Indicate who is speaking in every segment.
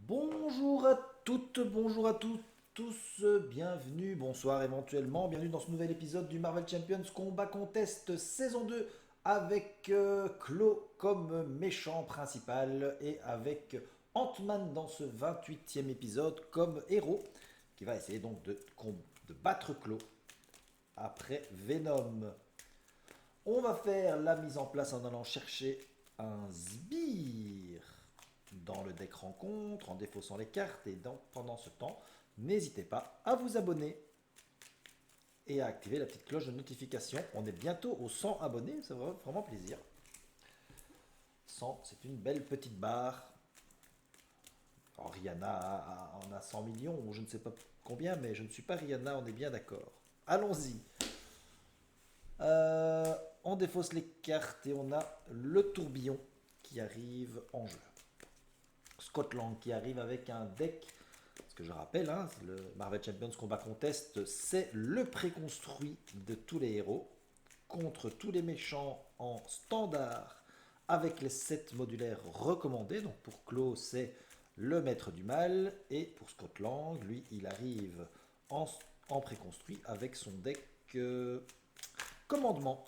Speaker 1: Bonjour à toutes, bonjour à tous, bienvenue, bonsoir éventuellement, bienvenue dans ce nouvel épisode du Marvel Champions Combat Contest saison 2 avec Claw comme méchant principal et avec Ant-Man dans ce 28e épisode comme héros qui va essayer donc de battre Claw après Venom. On va faire la mise en place en allant chercher un sbire dans le deck rencontre, en défaussant les cartes, et pendant ce temps, n'hésitez pas à vous abonner et à activer la petite cloche de notification. On est bientôt aux 100 abonnés, ça va vraiment plaisir. 100, c'est une belle petite barre. Alors, Rihanna en a 100 millions, ou je ne sais pas combien, mais je ne suis pas Rihanna, on est bien d'accord. Allons-y. On défausse les cartes et on a le tourbillon qui arrive en jeu. Scotland qui arrive avec un deck, ce que je rappelle, hein, le Marvel Champions Combat Contest, c'est le préconstruit de tous les héros contre tous les méchants en standard avec les 7 modulaires recommandés. Donc pour Claw, c'est le maître du mal, et pour Scotland, lui, il arrive en préconstruit avec son deck commandement.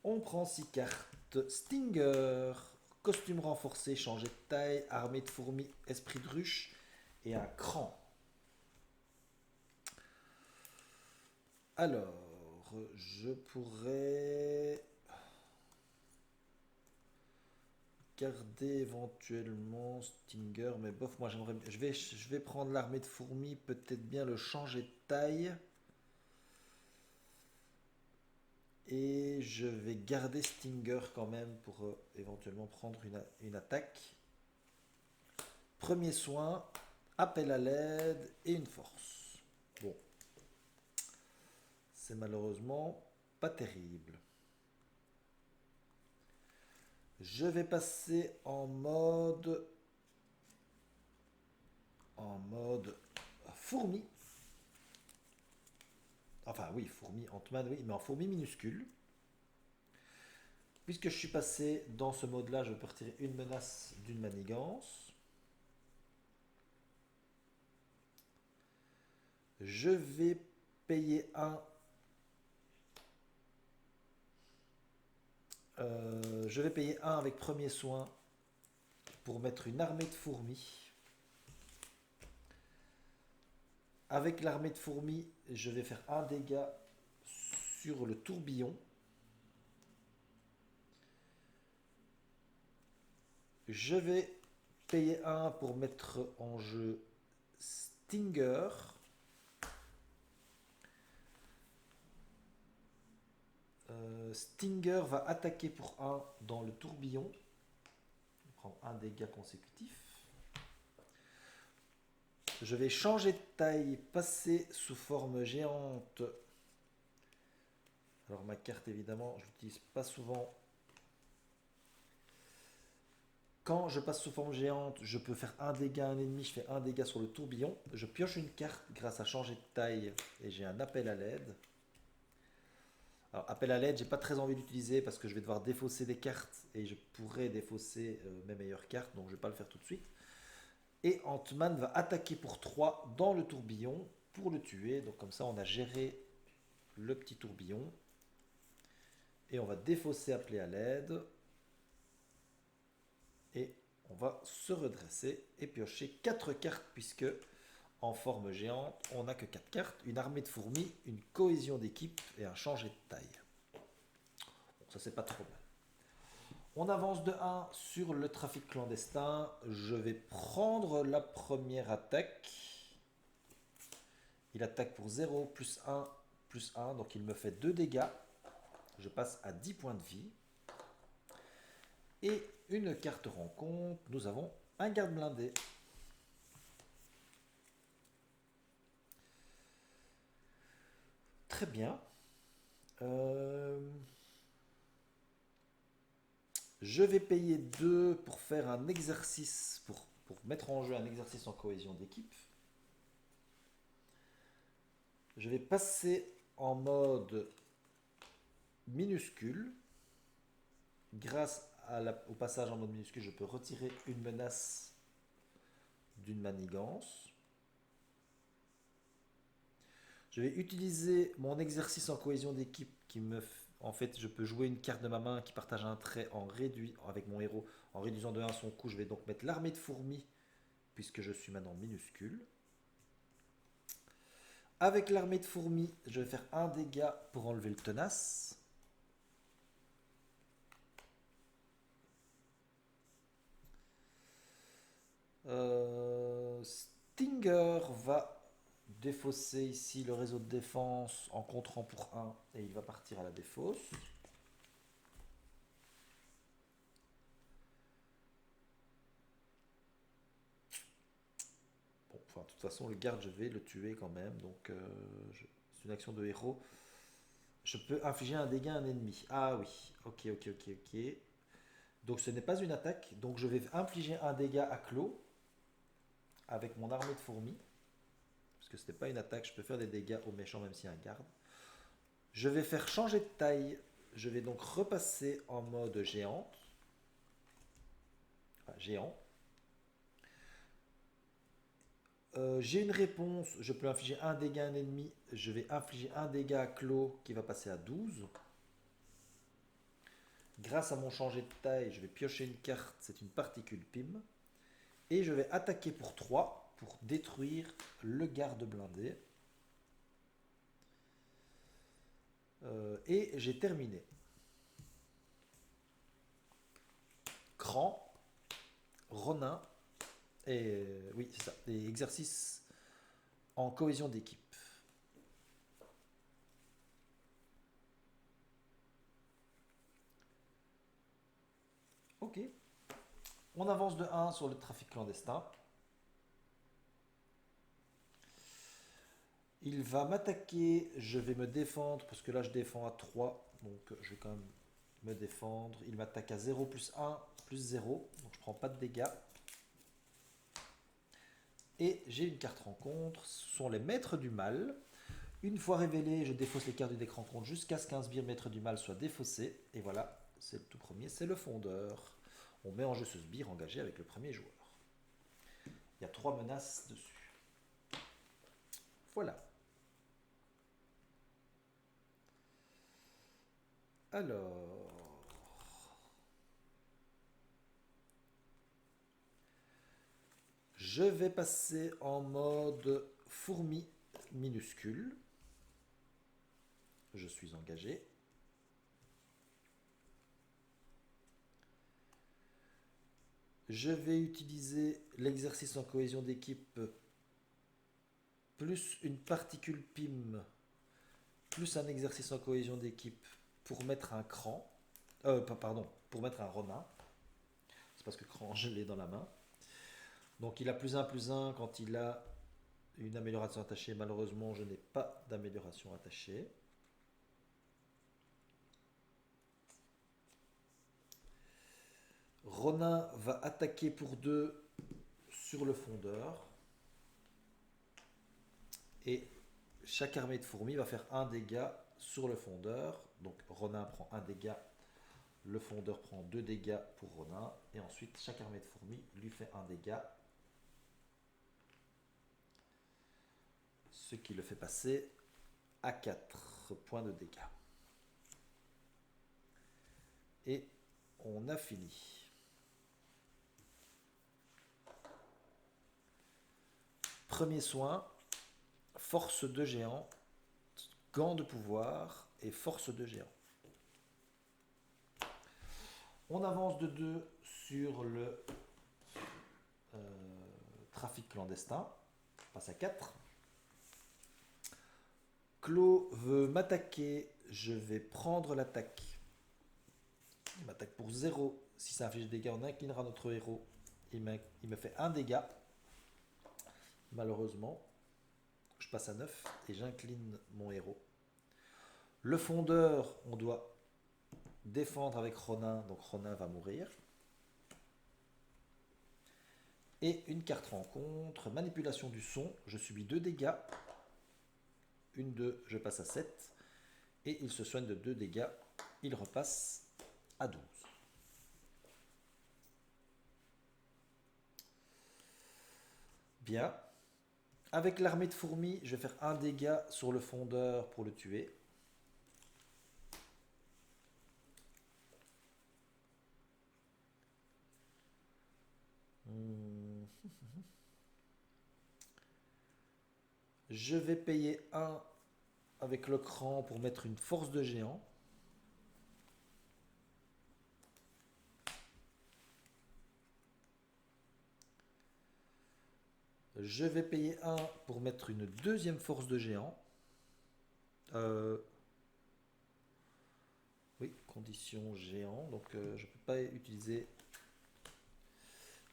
Speaker 1: On prend 6 cartes. Stinger, costume renforcé, changé de taille, armée de fourmis, esprit de ruche et un cran. Alors, je pourrais garder éventuellement Stinger, mais bof, moi j'aimerais. Je vais prendre l'armée de fourmis, peut-être bien le changer de taille. Et je vais garder Stinger quand même pour éventuellement prendre une attaque. Premier soin, appel à l'aide et une force. Bon, c'est malheureusement pas terrible. Je vais passer en mode fourmi. Enfin oui, fourmi, Ant-Man, oui, mais en fourmi minuscule. Puisque je suis passé dans ce mode-là, je peux retirer une menace d'une manigance. Je vais payer un. Je vais payer un avec premier soin pour mettre une armée de fourmis. Avec l'armée de fourmis, je vais faire un dégât sur le tourbillon. Je vais payer un pour mettre en jeu Stinger. Stinger va attaquer pour un dans le tourbillon. Il prend un dégât consécutif. Je vais changer de taille, passer sous forme géante. Alors ma carte évidemment, je l'utilise pas souvent. Quand je passe sous forme géante, je peux faire un dégât à un ennemi, je fais un dégât sur le tourbillon. Je pioche une carte grâce à changer de taille et j'ai un appel à l'aide. Alors appel à l'aide, j'ai pas très envie d'utiliser parce que je vais devoir défausser des cartes et je pourrais défausser mes meilleures cartes, donc je vais pas le faire tout de suite. Et Ant-Man va attaquer pour 3 dans le tourbillon pour le tuer. Donc comme ça on a géré le petit tourbillon. Et on va défausser appeler à l'aide. Et on va se redresser et piocher 4 cartes puisque en forme géante, on n'a que 4 cartes, une armée de fourmis, une cohésion d'équipe et un changer de taille. Bon, ça c'est pas trop mal. On avance de 1 sur le trafic clandestin. Je vais prendre la première attaque. Il attaque pour 0 plus 1, donc il me fait 2 dégâts. Je passe à 10 points de vie. Et une carte rencontre, nous avons un garde blindé. Très bien. Je vais payer 2 pour faire un exercice, pour mettre en jeu un exercice en cohésion d'équipe. Je vais passer en mode minuscule grâce au passage en mode minuscule, je peux retirer une menace d'une manigance. Je vais utiliser mon exercice en cohésion d'équipe qui me... En fait, je peux jouer une carte de ma main qui partage un trait en réduit avec mon héros. En réduisant de 1 son coût, je vais donc mettre l'armée de fourmis puisque je suis maintenant minuscule. Avec l'armée de fourmis, je vais faire un dégât pour enlever le tenace. Stinger va défausser ici le réseau de défense en contrant pour 1 et il va partir à la défausse. Bon, enfin, de toute façon, le garde, je vais le tuer quand même. Donc, c'est une action de héros. Je peux infliger un dégât à un ennemi. Ah oui, ok, ok, ok, ok. Donc, ce n'est pas une attaque. Donc, je vais infliger un dégât à Clos avec mon armée de fourmis. Parce que ce n'est pas une attaque, je peux faire des dégâts aux méchants même s'il y a un garde. Je vais faire changer de taille. Je vais donc repasser en mode géante. Enfin, géant. J'ai une réponse, je peux infliger un dégât à un ennemi. Je vais infliger un dégât à Clos qui va passer à 12. Grâce à mon changer de taille, je vais piocher une carte, c'est une particule PIM. Et je vais attaquer pour 3 pour détruire le garde blindé. Et j'ai terminé. Cran, Ronin, et oui, c'est ça, des exercices en cohésion d'équipe. Ok. On avance de 1 sur le trafic clandestin. Il va m'attaquer, je vais me défendre, parce que là je défends à 3, donc je vais quand même me défendre. Il m'attaque à 0 plus 1 plus 0, donc je prends pas de dégâts. Et j'ai une carte rencontre, ce sont les maîtres du mal. Une fois révélé, je défausse les cartes du deck rencontre jusqu'à ce qu'un sbire maître du mal soit défaussé. Et voilà, c'est le tout premier, c'est le fondeur. On met en jeu ce sbire engagé avec le premier joueur. Il y a 3 menaces dessus. Voilà. Alors, je vais passer en mode fourmi minuscule. Je suis engagé. Je vais utiliser l'exercice en cohésion d'équipe plus une particule PIM plus un exercice en cohésion d'équipe pour mettre un cran. Pardon, pour mettre un Ronin. C'est parce que cran, je l'ai dans la main. Donc il a plus 1 quand il a une amélioration attachée. Malheureusement, je n'ai pas d'amélioration attachée. Ronin va attaquer pour 2 sur le fondeur. Et chaque armée de fourmis va faire un dégât sur le fondeur. Donc Ronin prend un dégât, le fondeur prend 2 dégâts pour Ronin. Et ensuite, chaque armée de fourmis lui fait un dégât. Ce qui le fait passer à 4 points de dégâts. Et on a fini. Premier soin, force de géant, gants de pouvoir et force de géant. On avance de 2 sur le trafic clandestin. On passe à 4. Clos veut m'attaquer. Je vais prendre l'attaque. Il m'attaque pour 0. Si ça inflige des dégâts, on inclinera notre héros. Il me fait un dégât. Malheureusement, je passe à 9 et j'incline mon héros. Le fondeur, on doit défendre avec Ronin, donc Ronin va mourir. Et une carte rencontre, manipulation du son, je subis 2 dégâts. Une 2, je passe à 7. Et il se soigne de 2 dégâts, il repasse à 12. Bien. Avec l'armée de fourmis, je vais faire un dégât sur le fondeur pour le tuer. Hmm. Je vais payer un avec le cran pour mettre une force de géant. Je vais payer un pour mettre une deuxième force de géant. Euh, oui, condition géant. Donc je ne peux pas utiliser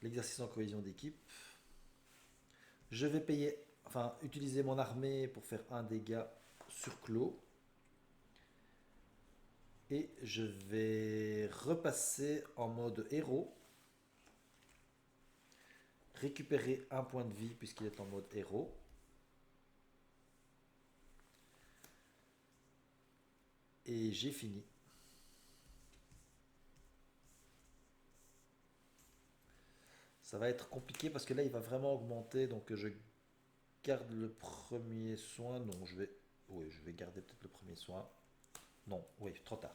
Speaker 1: l'exercice en cohésion d'équipe. Je vais payer, enfin utiliser mon armée pour faire un dégât sur Clos. Et je vais repasser en mode héros. Récupérer un point de vie puisqu'il est en mode héros. Et j'ai fini. Ça va être compliqué parce que là il va vraiment augmenter. Donc je garde le premier soin. Non, je vais. Oui, je vais garder peut-être le premier soin. Non, oui, trop tard.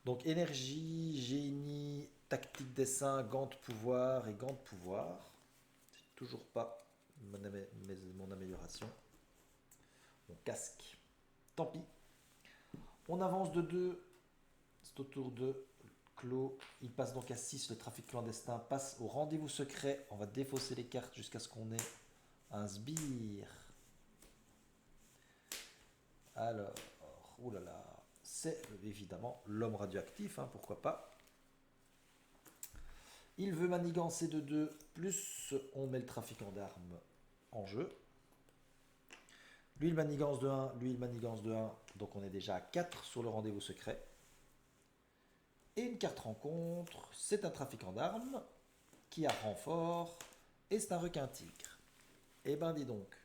Speaker 1: Donc énergie, génie, tactique dessin, gant de pouvoir et gant de pouvoir. C'est toujours pas mon amélioration. Mon casque. Tant pis. On avance de 2. C'est au tour de Clos. Il passe donc à 6. Le trafic clandestin passe au rendez-vous secret. On va défausser les cartes jusqu'à ce qu'on ait un sbire. Alors, oulala, c'est évidemment l'homme radioactif, hein, pourquoi pas. Il veut manigancer de 2, plus on met le trafiquant d'armes en jeu. Lui, il manigance de 1, lui, il manigance de 1. Donc on est déjà à 4 sur le rendez-vous secret. Et une carte rencontre, c'est un trafiquant d'armes qui a renfort et c'est un requin-tigre. Eh ben dis donc.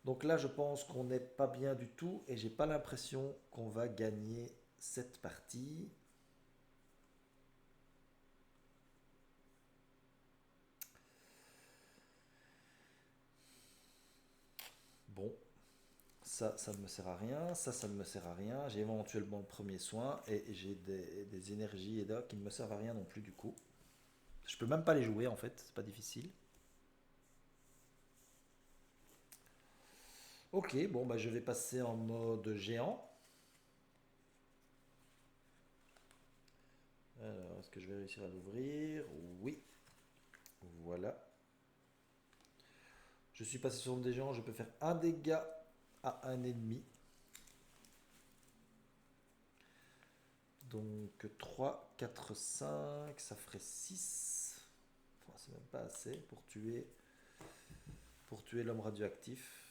Speaker 1: Donc là, je pense qu'on n'est pas bien du tout et j'ai pas l'impression qu'on va gagner cette partie. Bon, ça ne me sert à rien, ça ne me sert à rien. J'ai éventuellement le premier soin et j'ai des énergies et là qui ne me servent à rien non plus du coup. Je peux même pas les jouer en fait, c'est pas difficile. Ok, bon bah je vais passer en mode géant. Alors, est-ce que je vais réussir à l'ouvrir? Oui, voilà. Je suis passé sur des géants, je peux faire un dégât à un ennemi. Donc 3, 4, 5, ça ferait 6. Enfin, c'est même pas assez pour tuer l'homme radioactif.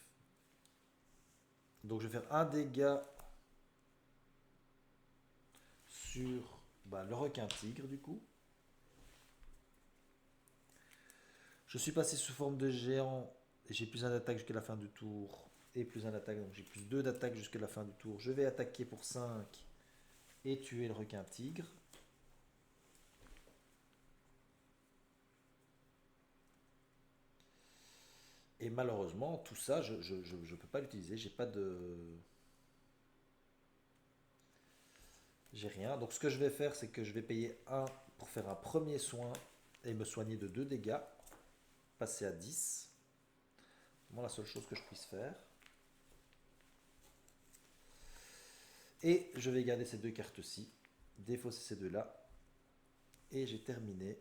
Speaker 1: Donc je vais faire un dégât sur le requin tigre du coup. Je suis passé sous forme de géant et j'ai plus un d'attaque jusqu'à la fin du tour et plus un d'attaque, donc j'ai plus 2 d'attaque jusqu'à la fin du tour. Je vais attaquer pour 5 et tuer le requin tigre. Et malheureusement, tout ça, je ne peux pas l'utiliser. J'ai pas de. J'ai rien. Donc ce que je vais faire, c'est que je vais payer 1 pour faire un premier soin et me soigner de 2 dégâts. Passer à 10. C'est vraiment la seule chose que je puisse faire. Et je vais garder ces deux cartes-ci. Défausser ces deux-là. Et j'ai terminé.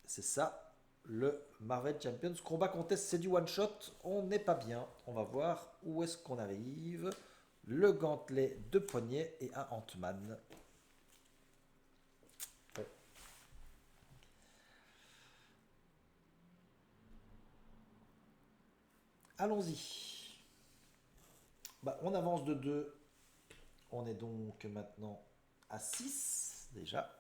Speaker 1: C'est ça, le Marvel Champions Combat Contest. C'est du one-shot. On n'est pas bien. On va voir où est-ce qu'on arrive. Le gantelet de poignet et un Ant-Man. Bon. Allons-y. On avance de 2. On est donc maintenant à 6 déjà.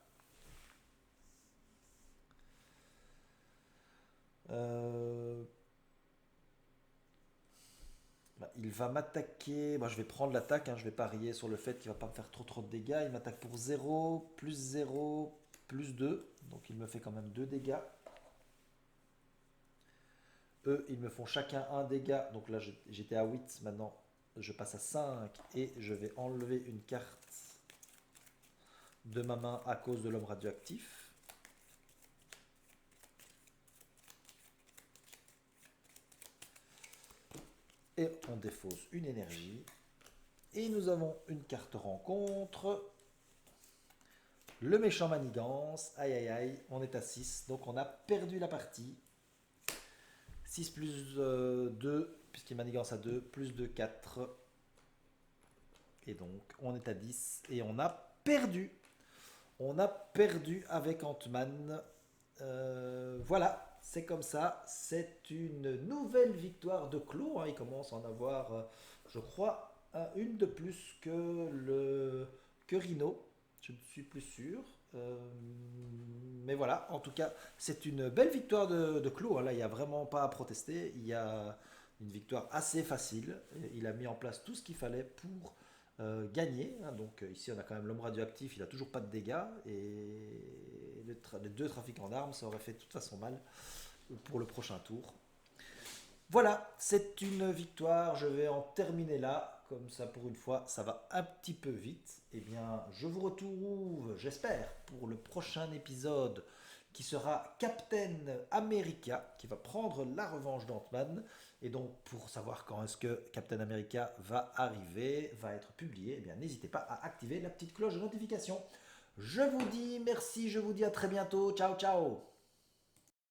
Speaker 1: Il va m'attaquer. Je vais prendre l'attaque. Je vais parier sur le fait qu'il va pas me faire trop de dégâts. Il m'attaque pour 0, plus 0, plus 2. Donc il me fait quand même 2 dégâts. Eux, ils me font chacun un dégât. Donc là, j'étais à 8. Maintenant, je passe à 5. Et je vais enlever une carte de ma main à cause de l'homme radioactif. Et on défausse une énergie. Et nous avons une carte rencontre. Le méchant manigance. Aïe aïe aïe, on est à 6. Donc on a perdu la partie. 6 plus 2, puisqu'il manigance à 2, plus 2, 4. Et donc on est à 10. Et on a perdu. On a perdu avec Ant-Man. Voilà, c'est comme ça. C'est une nouvelle victoire de Clos. Il commence à en avoir, je crois, une de plus que Rhino. Je ne suis plus sûr. Mais voilà, en tout cas, c'est une belle victoire de Clos. Là, il n'y a vraiment pas à protester. Il y a une victoire assez facile. Il a mis en place tout ce qu'il fallait pour gagner. Donc ici, on a quand même l'homme radioactif. Il n'a toujours pas de dégâts. Et les deux trafiquants d'armes, ça aurait fait de toute façon mal pour le prochain tour. Voilà, c'est une victoire. Je vais en terminer là. Comme ça, pour une fois, ça va un petit peu vite. Eh bien, je vous retrouve, j'espère, pour le prochain épisode qui sera Captain America, qui va prendre la revanche d'Ant-Man. Et donc, pour savoir quand est-ce que Captain America va arriver, va être publié, eh bien, n'hésitez pas à activer la petite cloche de notification. Je vous dis merci, je vous dis à très bientôt. Ciao, ciao!